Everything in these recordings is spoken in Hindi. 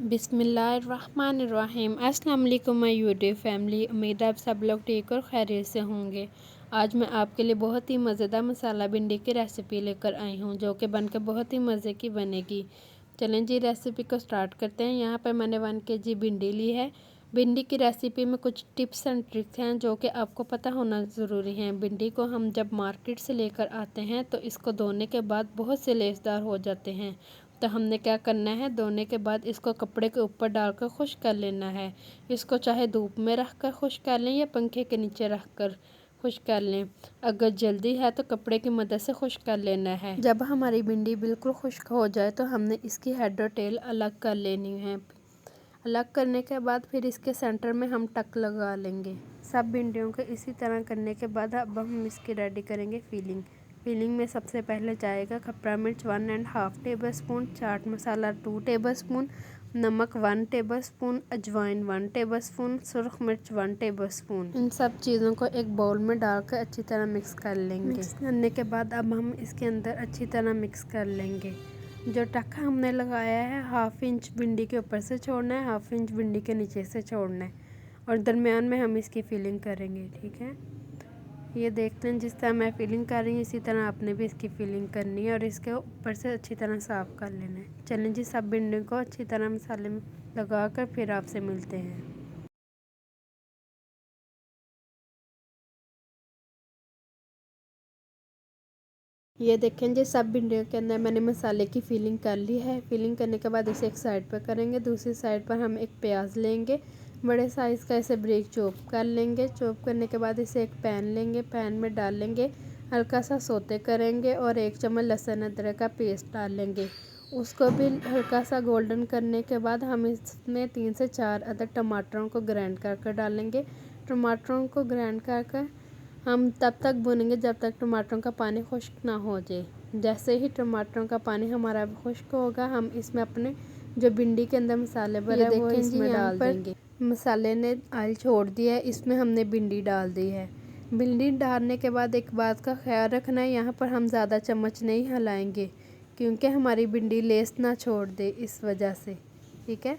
बिस्मिल्लाहिर्रहमानिर्रहीम। अस्सलाम वालेकुम माय यूट्यूब फैमिली। उम्मीद है आप सब लोग ठीक और खैरियत से होंगे। आज मैं आपके लिए बहुत ही मज़ेदार मसाला भिंडी की रेसिपी लेकर आई हूँ, जो कि बनकर बहुत ही मज़े की बनेगी। चलें जी, रेसिपी को स्टार्ट करते हैं। यहाँ पर मैंने 1 kg भिंडी ली है। भिंडी की रेसिपी में कुछ टिप्स एंड ट्रिक्स हैं जो कि आपको पता होना ज़रूरी है। भिंडी को हम जब मार्केट से लेकर आते हैं तो इसको धोने के बाद बहुत से लेसदार हो जाते हैं। तो हमने क्या करना है, धोने के बाद इसको कपड़े के ऊपर डालकर खुश्क कर लेना है। इसको चाहे धूप में रख कर खुश्क कर लें या पंखे के नीचे रख कर खुश्क कर लें। अगर जल्दी है तो कपड़े की मदद से खुश्क कर लेना है। जब हमारी भिंडी बिल्कुल खुश्क हो जाए तो हमने इसकी हेड और टेल अलग कर लेनी है। अलग करने के बाद फिर इसके सेंटर में हम टक लगा लेंगे। सब भिंडियों को इसी तरह करने के बाद अब हम इसकी रेडी करेंगे फिलिंग। फिलिंग में सबसे पहले जाएगा खपरा मिर्च 1.5 टेबलस्पून, चाट मसाला 2 टेबलस्पून, नमक 1 टेबलस्पून, अजवाइन 1 टेबलस्पून, सुरख मिर्च 1 टेबलस्पून। इन सब चीज़ों को एक बाउल में डालकर अच्छी तरह मिक्स कर लेंगे। मिक्स करने के बाद अब हम इसके अंदर अच्छी तरह मिक्स कर लेंगे। जो टक्का हमने लगाया है 1/2 इंच भिंडी के ऊपर से छोड़ना है, 1/2 इंच भिंडी के नीचे से छोड़ना है और दरमियान में हम इसकी फिलिंग करेंगे। ठीक है, ये देखते हैं जिस तरह मैं फिलिंग कर रही हूँ इसी तरह आपने भी इसकी फिलिंग करनी है और इसके ऊपर से अच्छी तरह साफ़ कर लेना है। चलें जी, सब भिंडी को अच्छी तरह मसाले में लगा कर फिर आपसे मिलते हैं। ये देखें जी, सब भिंडियों के अंदर मैंने मसाले की फिलिंग कर ली है। फिलिंग करने के बाद इसे एक साइड पर करेंगे। दूसरी साइड पर हम एक प्याज लेंगे, बड़े साइज़ का, इसे ब्रीक चॉप कर लेंगे। चॉप करने के बाद इसे एक पैन लेंगे, पैन में डाल लेंगे, हल्का सा सोते करेंगे और 1 चम्मच लहसुन अदरक का पेस्ट डाल लेंगे। उसको भी हल्का सा गोल्डन करने के बाद हम इसमें 3 से 4 अदर टमाटरों को ग्राइंड कर डालेंगे। टमाटरों को ग्राइंड कर हम तब तक भूनेंगे जब तक टमाटरों का पानी खुश्क ना हो जाए। जैसे ही टमाटरों का पानी हमारा खुश्क होगा हम इसमें अपने जो भिंडी के अंदर मसाले भरे वो इसमें डाल देंगे। मसाले ने ऑयल छोड़ दिया है, इसमें हमने भिंडी डाल दी है। भिंडी डालने के बाद एक बात का ख्याल रखना है, यहाँ पर हम ज़्यादा चम्मच नहीं हिलाएंगे क्योंकि हमारी भिंडी लेस ना छोड़ दे, इस वजह से। ठीक है,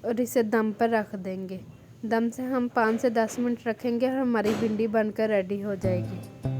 और इसे दम पर रख देंगे। दम से हम 5 से 10 मिनट रखेंगे और हमारी भिंडी बनकर रेडी हो जाएगी।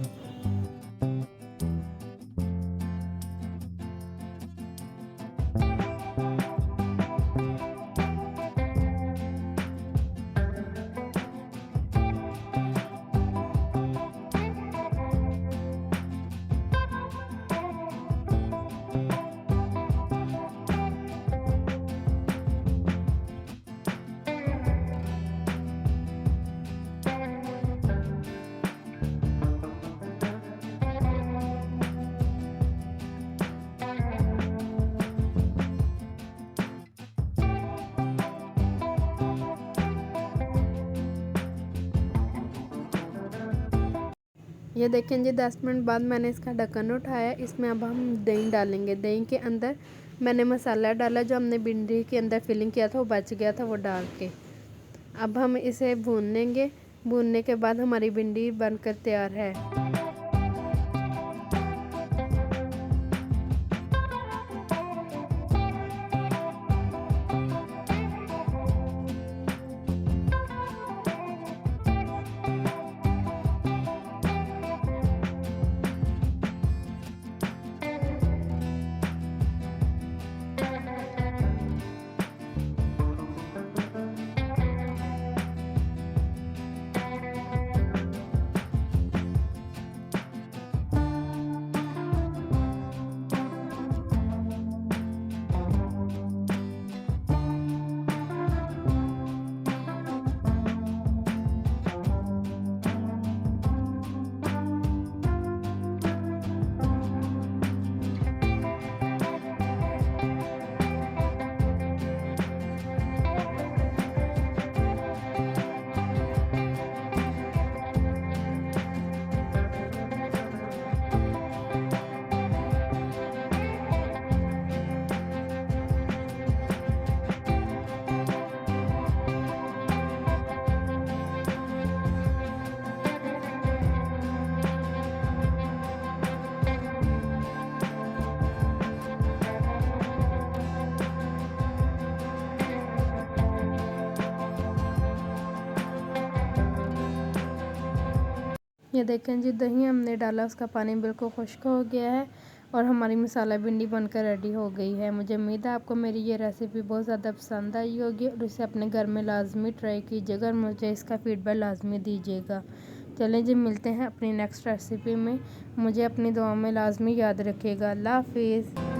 ये देखें जी, 10 मिनट बाद मैंने इसका ढक्कन उठाया। इसमें अब हम दही डालेंगे। दही के अंदर मैंने मसाला डाला, जो हमने भिंडी के अंदर फिलिंग किया था वो बच गया था, वो डाल के अब हम इसे भून लेंगे। भूनने के बाद हमारी भिंडी बनकर तैयार है। ये देखें जी, दही हमने डाला, उसका पानी बिल्कुल खुश्क हो गया है और हमारी मसाला भिंडी बनकर रेडी हो गई है। मुझे उम्मीद है आपको मेरी ये रेसिपी बहुत ज़्यादा पसंद आई होगी और इसे अपने घर में लाजमी ट्राई कीजिएगा और मुझे इसका फ़ीडबैक लाजमी दीजिएगा। चलें जी, मिलते हैं अपनी नेक्स्ट रेसिपी में। मुझे अपनी दुआ में लाजमी याद रखिएगा। अल्लाह हाफिज़।